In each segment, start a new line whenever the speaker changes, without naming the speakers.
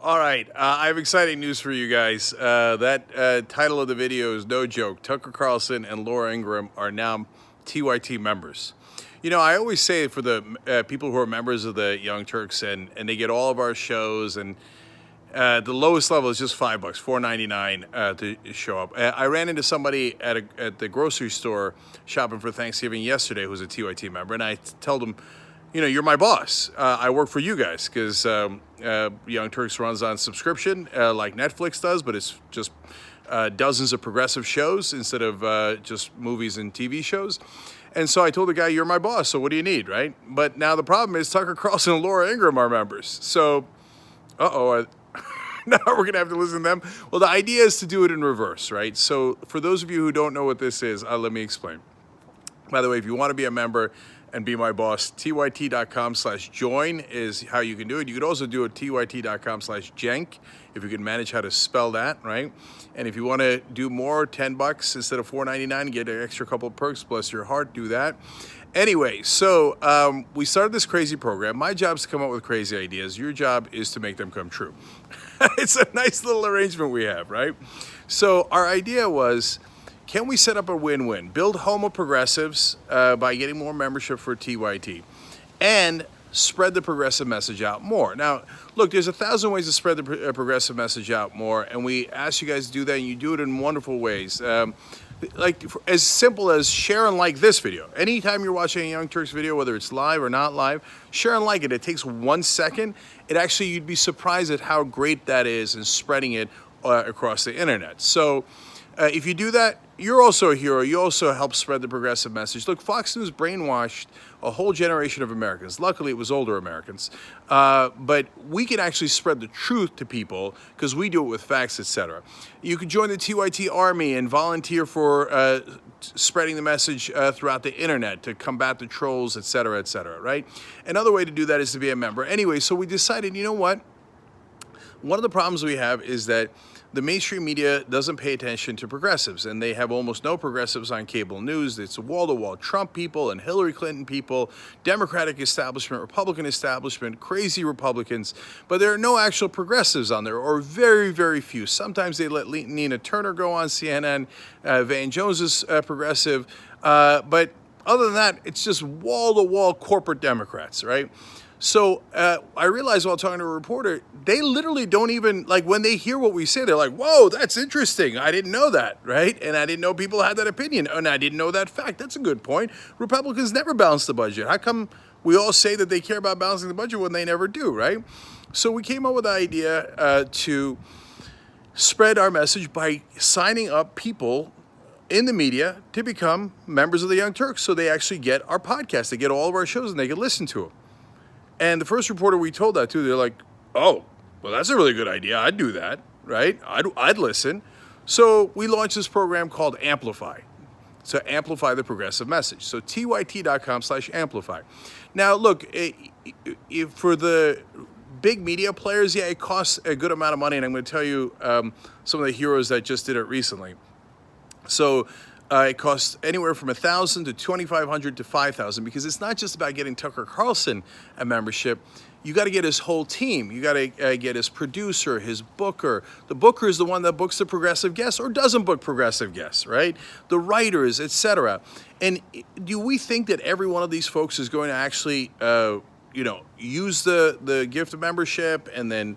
All right, I have exciting news for you guys. That title of the video is no joke. Tucker Carlson and Laura Ingraham are now TYT members. You know, I always say for the people who are members of the Young Turks and they get all of our shows, and the lowest level is just $5, $4.99 to show up. I ran into somebody at the grocery store shopping for Thanksgiving yesterday who's a TYT member, and I told him, you know, you're my boss. I work for you guys because Young Turks runs on subscription like Netflix does, but it's just dozens of progressive shows instead of just movies and TV shows. And so I told the guy, you're my boss, so what do you need, right? But now the problem is Tucker Carlson and Laura Ingraham are members. So, now we're going to have to listen to them. Well, the idea is to do it in reverse, right? So for those of you who don't know what this is, let me explain. By the way, if you want to be a member and be my boss, tyt.com/join is how you can do it. You could also do it tyt.com/jenk if you can manage how to spell that, right? And if you want to do more, $10 instead of $4.99, get an extra couple of perks, bless your heart, do that. Anyway, so we started this crazy program. My job is to come up with crazy ideas. Your job is to make them come true. It's a nice little arrangement we have, right? So our idea was, can we set up a win-win? Build home of progressives by getting more membership for TYT and spread the progressive message out more. Now, look, there's 1,000 ways to spread the progressive message out more, and we ask you guys to do that, and you do it in wonderful ways. Like as simple as share and like this video. Anytime you're watching a Young Turks video, whether it's live or not live, share and like it. It takes 1 second. You'd be surprised at how great that is in spreading it across the internet. So if you do that, you're also a hero. You also help spread the progressive message. Look, Fox News brainwashed a whole generation of Americans. Luckily, it was older Americans. But we can actually spread the truth to people because we do it with facts, etc. You can join the TYT Army and volunteer for spreading the message throughout the internet to combat the trolls, etc., right? Another way to do that is to be a member. Anyway, so we decided, you know what? One of the problems we have is that the mainstream media doesn't pay attention to progressives, and they have almost no progressives on cable news. It's wall-to-wall Trump people and Hillary Clinton people, Democratic establishment, Republican establishment, crazy Republicans, but there are no actual progressives on there, or very, very few. Sometimes they let Nina Turner go on CNN, Van Jones is progressive, but other than that, it's just wall-to-wall corporate Democrats, right? So I realized while talking to a reporter, they literally don't even, like when they hear what we say, they're like, whoa, that's interesting. I didn't know that, right? And I didn't know people had that opinion. And I didn't know that fact. That's a good point. Republicans never balance the budget. How come we all say that they care about balancing the budget when they never do, right? So we came up with the idea to spread our message by signing up people in the media to become members of the Young Turks so they actually get our podcast. They get all of our shows and they can listen to them. And the first reporter we told that to, they're like, oh, well, that's a really good idea. I'd do that, right? I'd listen. So we launched this program called Amplify, to amplify the progressive message. So tyt.com/amplify. Now, look, for the big media players, yeah, it costs a good amount of money. And I'm going to tell you some of the heroes that just did it recently. So it costs anywhere from $1,000 to $2,500 to $5,000 because it's not just about getting Tucker Carlson a membership. You got to get his whole team. You got to get his producer, his booker. The booker is the one that books the progressive guests or doesn't book progressive guests, right? The writers, etc. And do we think that every one of these folks is going to actually use the gift of membership and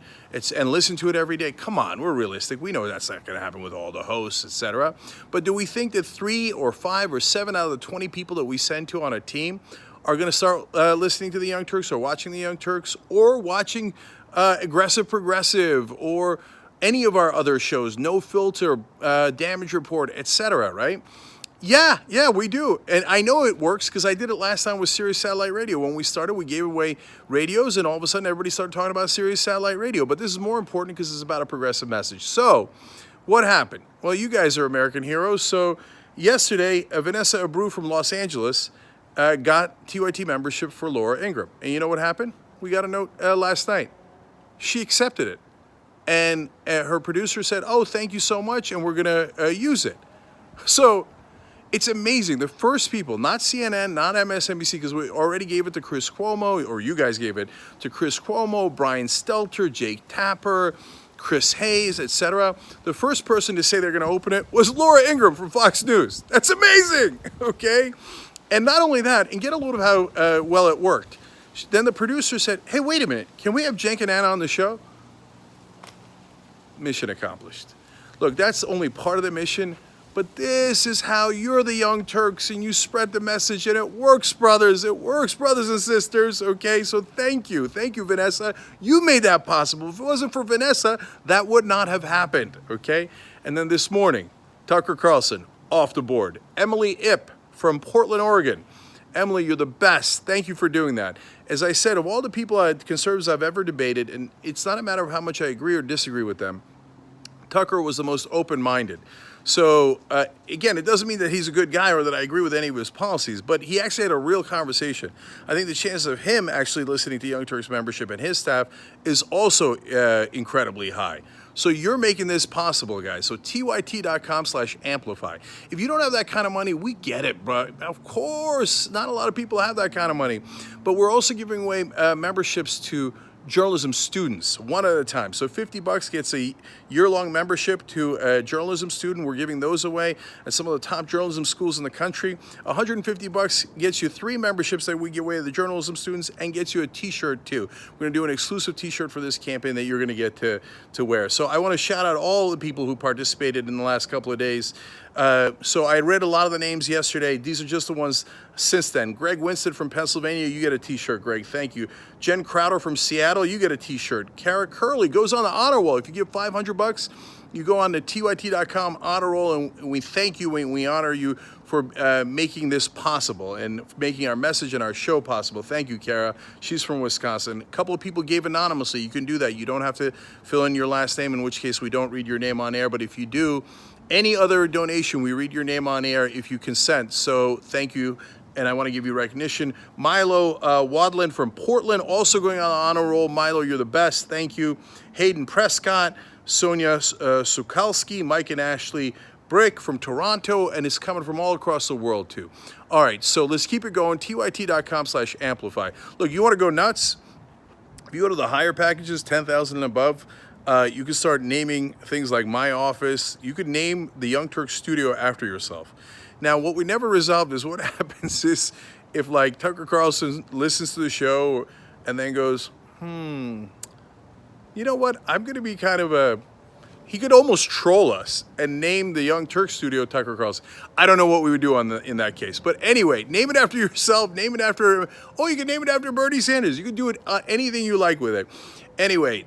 listen to it every day? Come on, we're realistic. We know that's not going to happen with all the hosts, etc. But do we think that 3 or 5 or 7 out of the 20 people that we send to on a team are going to start listening to the Young Turks or watching the Young Turks or watching Aggressive Progressive or any of our other shows, No Filter, Damage Report, etc., right? Yeah, we do. And I know it works because I did it last time with Sirius Satellite Radio. When we started, we gave away radios, and all of a sudden everybody started talking about Sirius Satellite Radio. But this is more important because it's about a progressive message. So what happened? Well, you guys are American heroes. So yesterday, Vanessa Abreu from Los Angeles got TYT membership for Laura Ingraham. And you know what happened? We got a note last night. She accepted it. And her producer said, oh, thank you so much, and we're going to use it. So It's amazing. The first people, not CNN, not MSNBC, because we already gave it to Chris Cuomo, or you guys gave it to Chris Cuomo, Brian Stelter, Jake Tapper, Chris Hayes, etc. The first person to say they're going to open it was Laura Ingraham from Fox News. That's amazing, okay? And not only that, and get a load of how well it worked. Then the producer said, hey, wait a minute, can we have Cenk and Anna on the show? Mission accomplished. Look, that's only part of the mission. But this is how you're the Young Turks and you spread the message, and it works, brothers. It works, brothers and sisters, okay? So thank you. Thank you, Vanessa. You made that possible. If it wasn't for Vanessa, that would not have happened, okay? And then this morning, Tucker Carlson, off the board. Emily Ip from Portland, Oregon. Emily, you're the best. Thank you for doing that. As I said, of all the people, conservatives I've ever debated, and it's not a matter of how much I agree or disagree with them, Tucker was the most open-minded. So, again, it doesn't mean that he's a good guy or that I agree with any of his policies, but he actually had a real conversation. I think the chances of him actually listening to Young Turks membership and his staff is also incredibly high. So you're making this possible, guys. So tyt.com/amplify. If you don't have that kind of money, we get it, bro. Of course, not a lot of people have that kind of money. But we're also giving away memberships to journalism students, one at a time. So $50 gets a year-long membership to a journalism student. We're giving those away at some of the top journalism schools in the country. $150 gets you 3 memberships that we give away to the journalism students and gets you a t-shirt too. We're gonna do an exclusive t-shirt for this campaign that you're gonna get to wear. So I wanna shout out all the people who participated in the last couple of days. So I read a lot of the names yesterday. These are just the ones since then. Greg Winston from Pennsylvania, you get a t-shirt, Greg, thank you. Jen Crowder from Seattle, you get a t-shirt. Kara Curley goes on the honor roll. If you give $500, you go on to tyt.com honor roll, and we thank you and we honor you for making this possible and making our message and our show possible. Thank you, Kara. She's from Wisconsin. A couple of people gave anonymously. You can do that. You don't have to fill in your last name, in which case we don't read your name on air, but if you do, any other donation, we read your name on air if you consent. So thank you, and I want to give you recognition. Milo Wadlin from Portland, also going on the honor roll. Milo, you're the best. Thank you. Hayden Prescott, Sonia Sukalski, Mike and Ashley Brick from Toronto, and it's coming from all across the world too. All right, so let's keep it going. tyt.com/amplify. Look, you want to go nuts? If you go to the higher packages, 10,000 and above, you can start naming things like my office. You could name the Young Turks studio after yourself. Now, what we never resolved is what happens is if like Tucker Carlson listens to the show and then goes, you know what? I'm going to be kind of he could almost troll us and name the Young Turks studio Tucker Carlson. I don't know what we would do in that case. But anyway, name it after yourself. Name it after, you can name it after Bernie Sanders. You can do it anything you like with it. Anyway,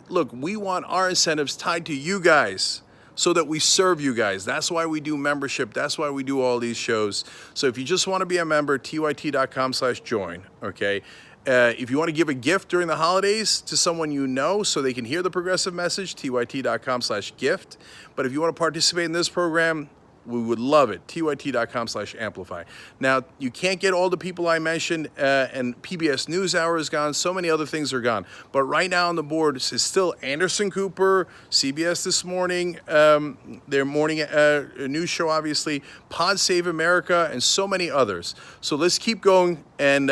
look, we want our incentives tied to you guys so that we serve you guys. That's why we do membership. That's why we do all these shows. So if you just want to be a member, tyt.com/join, okay? If you want to give a gift during the holidays to someone you know so they can hear the progressive message, tyt.com/gift. But if you want to participate in this program, we would love it. tyt.com/amplify. Now, you can't get all the people I mentioned, and PBS NewsHour is gone. So many other things are gone. But right now on the board is still Anderson Cooper, CBS This Morning, their morning news show, obviously, Pod Save America, and so many others. So let's keep going and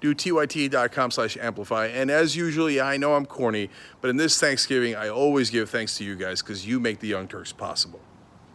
do tyt.com/amplify. And as usual, yeah, I know I'm corny, but in this Thanksgiving, I always give thanks to you guys because you make the Young Turks possible.